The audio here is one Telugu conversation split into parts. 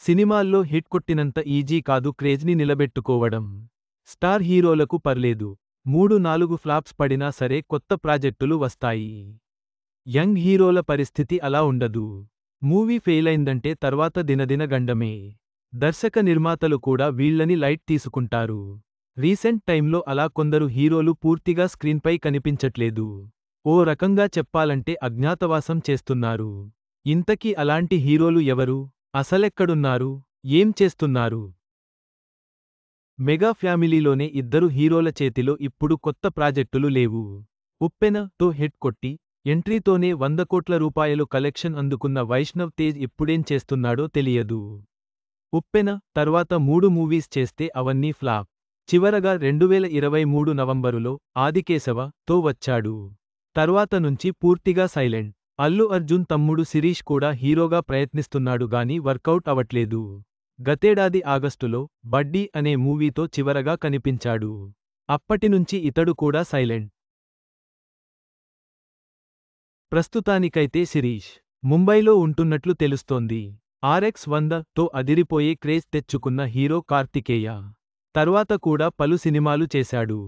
సినిమాల్లో హిట్ కొట్టినంత ఈజీ కాదు క్రేజ్ని నిలబెట్టుకోవడం. స్టార్ హీరోలకు పర్లేదు, 3-4 ఫ్లాప్స్ పడినా సరే కొత్త ప్రాజెక్టులు వస్తాయి. యంగ్ హీరోల పరిస్థితి అలా ఉండదు. మూవీ ఫెయిలైందంటే తర్వాత దినదిన గండమే. దర్శక నిర్మాతలు కూడా వీళ్ళని లైట్ తీసుకుంటారు. రీసెంట్ టైంలో అలా కొందరు హీరోలు పూర్తిగా స్క్రీన్పై కనిపించట్లేదు. ఓ రకంగా చెప్పాలంటే అజ్ఞాతవాసం చేస్తున్నారు. ఇంతకీ అలాంటి హీరోలు ఎవరు? అసలెక్కడున్నారు? ఏం చేస్తున్నారు? మెగా ఫ్యామిలీలోనే ఇద్దరు హీరోల చేతిలో ఇప్పుడు కొత్త ప్రాజెక్టులు లేవు. ఉప్పెనతో హిట్ కొట్టి, ఎంట్రీతోనే 100 కోట్ల రూపాయలు కలెక్షన్ అందుకున్న వైష్ణవ్ తేజ్ ఇప్పుడేం చేస్తున్నాడో తెలియదు. ఉప్పెన తర్వాత 3 మూవీస్ చేస్తే అవన్నీ ఫ్లాప్. చివరగా 2023 నవంబరులో ఆదికేశవతో వచ్చాడు. తర్వాత నుంచి పూర్తిగా సైలెంట్. అల్లు అర్జున్ తమ్ముడు శిరీష్ కూడా హీరోగా ప్రయత్నిస్తున్నాడు గానీ వర్కౌట్ అవట్లేదు. గతేడాది ఆగస్టులో బడ్డీ అనే మూవీతో చివరగా కనిపించాడు. అప్పటినుంచి ఇతడు కూడా సైలెంట్. ప్రస్తుతానికైతే శిరీష్ ముంబైలో ఉంటున్నట్లు తెలుస్తోంది. RX-100తో అదిరిపోయే క్రేజ్ తెచ్చుకున్న హీరో కార్తికేయ తర్వాత కూడా పలు సినిమాలు చేశాడు.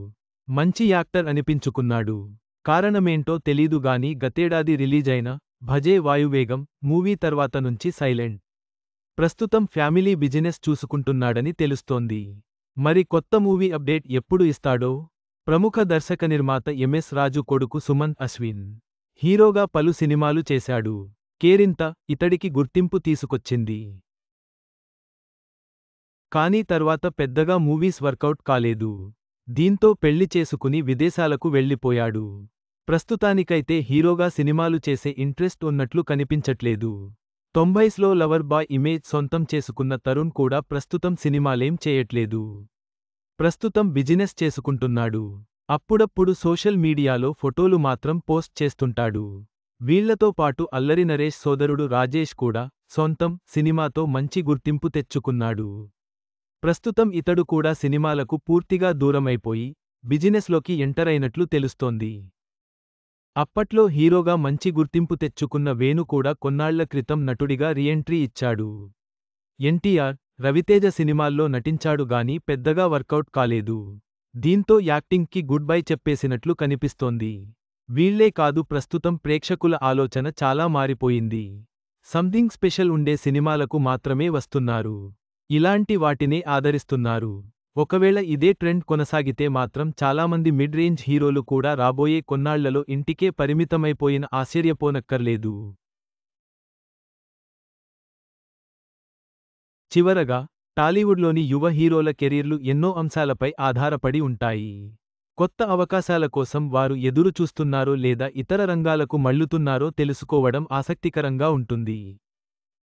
మంచి యాక్టర్ అనిపించుకున్నాడు. కారణమేంటో తెలీదు గానీ గతేడాది రిలీజైన భజే వాయువేగం మూవీ తర్వాత నుంచి సైలెంట్. ప్రస్తుతం ఫ్యామిలీ బిజినెస్ చూసుకుంటున్నాడని తెలుస్తోంది. మరి కొత్త మూవీ అప్డేట్ ఎప్పుడు ఇస్తాడో? ప్రముఖ దర్శక నిర్మాత ఎంఎస్ రాజు కొడుకు సుమంత్ అశ్విన్ హీరోగా పలు సినిమాలు చేశాడు. కేరింత ఇతడికి గుర్తింపు తీసుకొచ్చింది. కానీ తర్వాత పెద్దగా మూవీస్ వర్కౌట్ కాలేదు. దీంతో పెళ్లి చేసుకుని విదేశాలకు వెళ్లిపోయాడు. ప్రస్తుతానికైతే హీరోగా సినిమాలు చేసే ఇంట్రెస్ట్ ఉన్నట్లు కనిపించట్లేదు. 90స్లో లవర్ బాయ్ ఇమేజ్ సొంతం చేసుకున్న తరుణ్ కూడా ప్రస్తుతం సినిమాలేం చేయట్లేదు. ప్రస్తుతం బిజినెస్ చేసుకుంటున్నాడు. అప్పుడప్పుడు సోషల్ మీడియాలో ఫోటోలు మాత్రం పోస్ట్ చేస్తుంటాడు. వీళ్లతో పాటు అల్లరి నరేష్ సోదరుడు రాజేష్ కూడా సొంతం సినిమాతో మంచి గుర్తింపు తెచ్చుకున్నాడు. ప్రస్తుతం ఇతడు కూడా సినిమాలకు పూర్తిగా దూరమైపోయి బిజినెస్లోకి ఎంటర్ అయినట్లు తెలుస్తోంది. అప్పట్లో హీరోగా మంచి గుర్తింపు తెచ్చుకున్న వేణు కూడా కొన్నాళ్ల క్రితం నటుడిగా రీఎంట్రీ ఇచ్చాడు. ఎన్టీఆర్, రవితేజ సినిమాల్లో నటించాడు గానీ పెద్దగా వర్కౌట్ కాలేదు. దీంతో యాక్టింగ్కి గుడ్ బై చెప్పేసినట్లు కనిపిస్తోంది. వీళ్లే కాదు ప్రస్తుతం ప్రేక్షకుల ఆలోచన చాలా మారిపోయింది. సంథింగ్ స్పెషల్ ఉండే సినిమాలకు మాత్రమే వస్తున్నారు. ఇలాంటి వాటినే ఆదరిస్తున్నారు. ఒకవేళ ఇదే ట్రెండ్ కొనసాగితే మాత్రం చాలామంది మిడ్ రేంజ్ హీరోలు కూడా రాబోయే కొన్నాళ్లలో ఇంటికే పరిమితమైపోయిన ఆశ్చర్యపోనక్కర్లేదు. చివరగా, టాలీవుడ్లోని యువ హీరోల కెరీర్లు ఎన్నో అంశాలపై ఆధారపడి ఉంటాయి. కొత్త అవకాశాల కోసం వారు ఎదురు చూస్తున్నారో లేదా ఇతర రంగాలకు మళ్లుతున్నారో తెలుసుకోవడం ఆసక్తికరంగా ఉంటుంది.